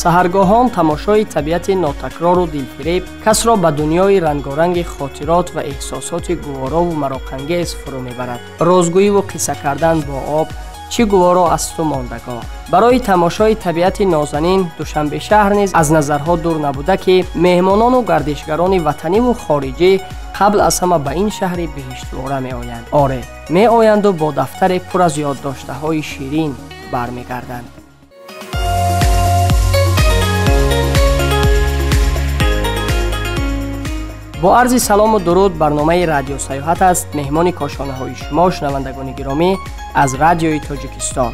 саҳаргоҳон тамошои табиати нотакрору дилфиреб касро ба дунёи рангоранги хотирот ва эҳсосоти гуворову мароқангез фурӯ мебарад. Розгӯиву қисса кардан бо об чӣ гуворо аз ту мондагоҳ. барои тамошои табиати нозанин душанбешаҳр низ аз назарҳо дур набуда ки меҳмонону гардишгарони ватаниву хориҷӣ қабл аз ҳама ба ин шаҳри биҳиштвора меоянд. оре меоянду бо дафтаре пур аз ёддоштаҳои ширин бармегарданд. бо арзи салому дуруд, барномаи радио сайёҳат аст. меҳмони кошонаҳои шумо шунавандагони гиромӣ аз радиои Тоҷикистон.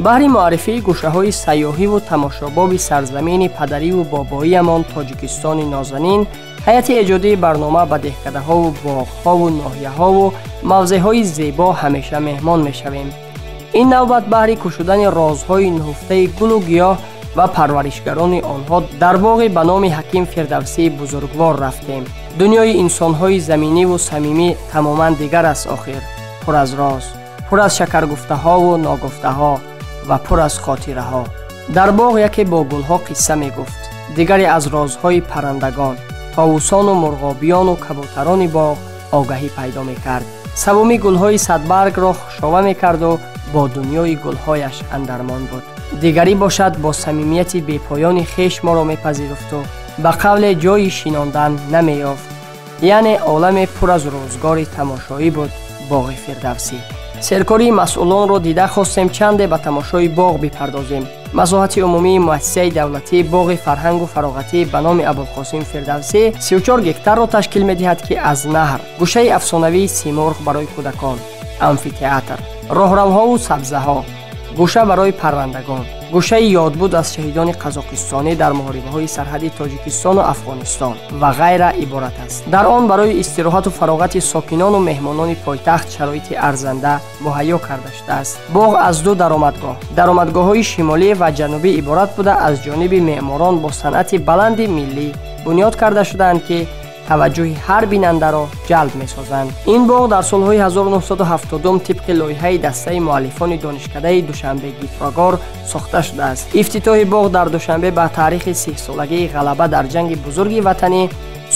баҳри муаррифии гӯшаҳои сайёҳиву тамошобоби сарзамини падариву бобоиамон Тоҷикистони нозанин, ҳайати эҷодии барнома ба деҳкадаҳову боғҳову ноҳияҳову мавзеъҳои зебо ҳамеша меҳмон мешавем. ин навбат баҳри кушудани розҳои нуҳуфтаи гулу гиёҳ ва парваришгарони онҳо дар боғи ба номи Ҳаким Фирдавсии бузургвор рафтем. дунёи инсонҳои заминиву самимӣ тамоман дигар аст охир. пур аз роз, пур аз шакаргуфтаҳову ногуфтаҳо ва пур аз хотираҳо. дар боғ яке бо гулҳо қисса мегуфт, дигаре аз розҳои паррандагон, товусону мурғобиону кабутарони боғ огаҳӣ пайдо мекард. савуми гулҳои садбаргро хушова мекарду бо дунёи гулҳояш андармон буд. дигари бошад бо самимияти бепоёни хеш моро мепазируфту ба қавле ҷойи шинондан намеёфт. яъне оламе пур аз рӯзгори тамошоӣ буд боғи Фирдавсӣ. серкории масъулонро дида хостем чанде ба тамошои боғ бипардозем. масоҳати умумии муассисаи давлатии боғи фарҳангу фароғатӣ ба номи Абулқосим Фирдавсӣ 34 гектарро ташкил медиҳад ки аз наҳр, гӯшаи афсонавии Симурғ барои кӯдакон, амфитеатр, роҳравҳову сабзаҳо, гӯша барои паррандагон, гӯшаи ёдбуд аз шаҳидони қазоқистонӣ дар муҳорибаҳои сарҳади Тоҷикистону Афғонистон ва ғайра иборат аст. дар он барои истироҳату фароғати сокинону меҳмонони пойтахт шароити арзанда муҳайё карда шудааст. боғ аз ду даромадгоҳҳои шимолӣ ва ҷанубӣ иборат буда аз ҷониби меъморон бо санъати баланди миллӣ бунёд карда шудаанд ки таваҷҷӯҳи ҳар бинандаро ҷалб месозанд. ин боғ дар солҳои 1970 тибқи лоиҳаи дастаи муаллифони донишкадаи Душанбеги Прогор сохта шудааст. ифтитоҳи боғ дар Душанбе ба таърихи 30-солагии ғалаба дар ҷанги бузурги ватанӣ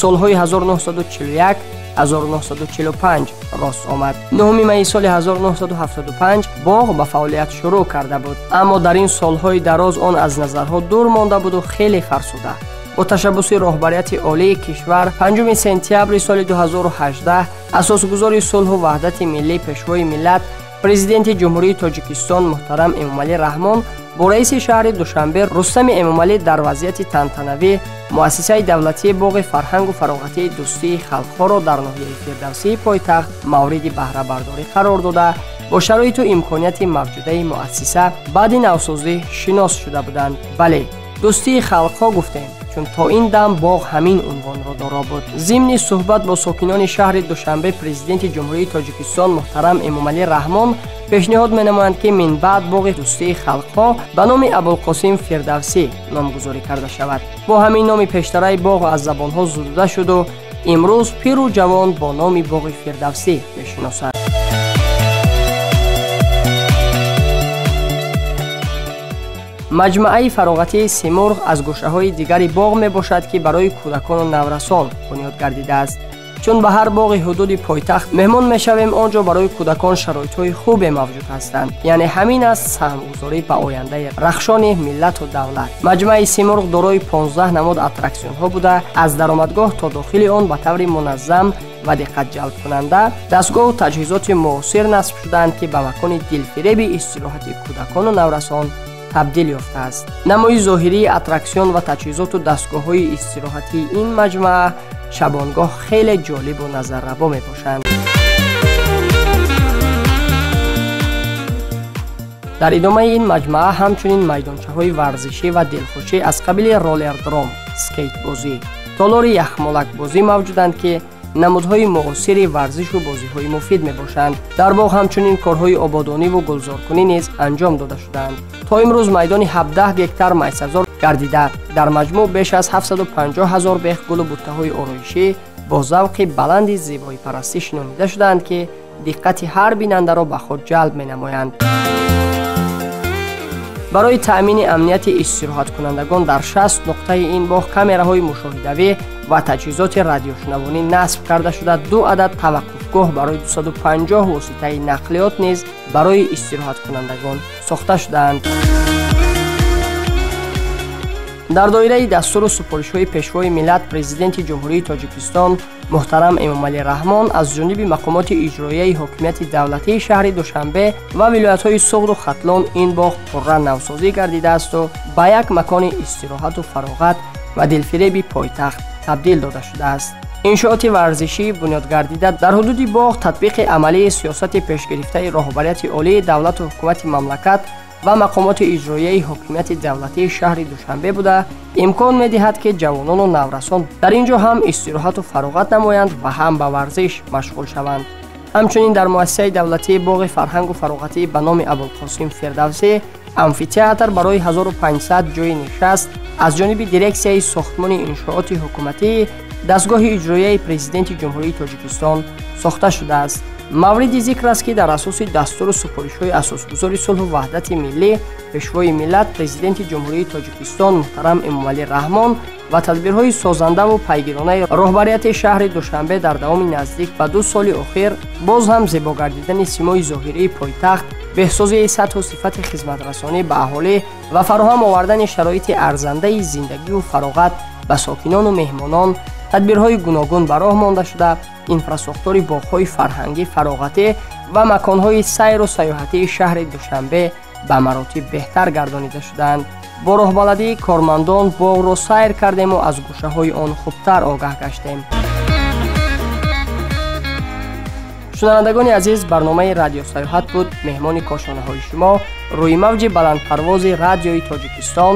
солҳои 1941-1945 рост омад. 9 майи соли 1975 боғ ба фаъолият шурӯъ карда буд, аммо дар ин солҳои дароз он аз назарҳо дур монда буду хеле фарсуда. бо ташаббуси роҳбарияти олии кишвар 5 сентябри соли 2018 асосгузори сулҳу ваҳдати миллӣ пешвои миллат президенти ҷумҳурии Тоҷикистон муҳтарам Эмомалӣ Раҳмон бо раиси шаҳри Душанбе Рустами Эмомалӣ дар вазъияти тантанавӣ муассисаи давлатии боғи фарҳангу фароғатии дӯстии халқҳоро дар ноҳияи Фирдавсии пойтахт мавриди баҳрабардорӣ қарор дода бо шароиту имконияти мавҷудаи муассиса баъди навсозӣ шинос шуда буданд. бале, дӯстии халқҳо гуфтем, чун то ин дам боғ ҳамин унвонро доро буд. зимни суҳбат бо сокинони шаҳри Душанбе президенти ҷумҳурии Тоҷикистон муҳтарам Эмомалӣ Раҳмон пешниҳод менамоянд ки минбаъд боғи дӯстии халқҳо ба номи Абулқосим Фирдавсӣ номгузорӣ карда шавад. бо ҳамин номи пештараи боғ аз забонҳо зудуда шуду имрӯз пиру ҷавон бо номи боғи Фирдавсӣ мешиносанд. маҷмӯаи фароғатии Симурғ аз гӯшаҳои дигари боғ мебошад ки барои кӯдакону наврасон бунёд гардидааст. чун ба ҳар боғи ҳудуди пойтахт меҳмон мешавем, он ҷо барои кӯдакон шароитҳои хубе мавҷуд ҳастанд. яъне ҳамин аст саҳмгузорӣ ба ояндаи рахшони миллату давлат. маҷмӯаи Симурғ дорои 15 намуд аттраксионҳо буда аз даромадгоҳ то дохили он ба таври муназзам ва диққатҷалбкунанда дастгоҳу таҷҳизоти муосир насб шудаанд ки ба макони дилфиреби истироҳати кӯдакону наврасон табдил ёфтааст. намои зоҳирии аттраксион ва таҷҳизоту дастгоҳҳои истироҳатии ин маҷмӯа шабонгоҳ хеле ҷолибу назаррабо мебошанд. дар идомаи ин маҷмӯа ҳамчунин майдончаҳои варзишӣ ва дилхушӣ аз қабили роллердром, скейтбозӣ, толори яхмолакбозӣ мавҷуданд ки намудҳои муосири варзишу бозиҳои муфид мебошанд. дар боғ ҳамчунин корҳои ободониву гулзоркунӣ низ анҷом дода шудаанд. то имрӯз майдони 17 гектар майсазор гардида дар маҷмӯъ беш аз 750 000 бех гулу буттаҳои ороишӣ бо завқи баланди зебоипарастӣ шинонида шудаанд ки диққати ҳар бинандаро ба худ ҷалб менамоянд. барои таъмини амнияти истироҳаткунандагон дар 60 нуқтаи ин боғ камераҳои мушоҳидавӣ ва таҷҳизоти радиошунавонӣ насб карда шуда 2 адад таваққуфгоҳ барои 250 воситаи нақлиёт низ барои истироҳаткунандагон сохта шудаанд. дар доираи дастуру супоришҳои пешвои миллат президенти ҷумҳурии Тоҷикистон муҳтарам Эмомалӣ Раҳмон аз ҷониби мақомоти иҷроияи ҳокимияти давлатии шаҳри Душанбе ва вилоятҳои Суғду Хатлон ин боғ пурра навсозӣ гардидаасту ба як макони истироҳату фароғат ва дилфиреби пойтахт табдил дода шудааст. иншооти варзишӣ бунёд гардида дар ҳудуди боғ татбиқи амалии сиёсати пешгирифтаи роҳбарияти олии давлату ҳукумати мамлакат ва мақомоти иҷроияи ҳокимияти давлатии шаҳри Душанбе буда имкон медиҳад ки ҷавонону наврасон дар ин ҷо ҳам истироҳату фароғат намоянд ва ҳам ба варзиш машғул шаванд. ҳамчунин дар муассисаи давлатии боғи фарҳангу фароғатӣ ба номи Абулқосим Фирдавсӣ амфитеатр барои 1500 ҷойи нишаст аз ҷониби дирексияи сохтмони иншооти ҳукуматӣ дастгоҳи иҷроияи президенти ҷумҳурии Тоҷикистон сохта шудааст. мавриди зикр аст ки дар асоси дастуру супоришҳои асосгузори сулҳу ваҳдати миллӣ пешвои миллат президенти ҷумҳурии Тоҷикистон муҳтарам Эмомалӣ Раҳмон ва тадбирҳои созандаву пайгиронаи роҳбарияти шаҳри Душанбе дар давоми наздик ба 2 соли охир боз ҳам зебогардидани симои зоҳирии пойтахт, беҳсозии сатҳу сифати хизматрасонӣ ба аҳолӣ ва фароҳам овардани шароити арзандаи зиндагиву фароғат ба сокинону меҳмонон тадбирҳои гуногун ба роҳ монда шуда инфраструктури боғҳои фарҳангӣ фароғатӣ ва маконҳои сайру сайёҳатии шаҳри Душанбе ба маротиб беҳтар гардонида шуданд. бо роҳбаладии кормандон боғро сайр кардему аз гӯшаҳои он хубтар огаҳ гаштем. шунавандагони азиз, барномаи радиосаёҳат буд. меҳмони кошонаҳои шумо рӯи мавҷи баландпарвози радиои Тоҷикистон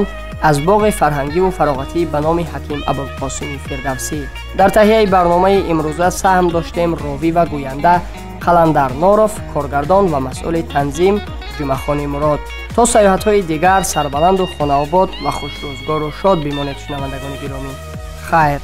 аз боғи фарҳангиву фароғатӣ ба номи ҳаким Абулқосими Фирдавсӣ. дар таҳияи барномаи имрӯза саҳм доштем ровӣ ва гӯянда Қаландар Норов, коргардон ва масъули танзим Ҷумъахони Мурод. то саёҳатҳои дигар сарбаланду хонаобод ва хушрӯзгору шод бимонед шунавандагони гиромӣ. хайр.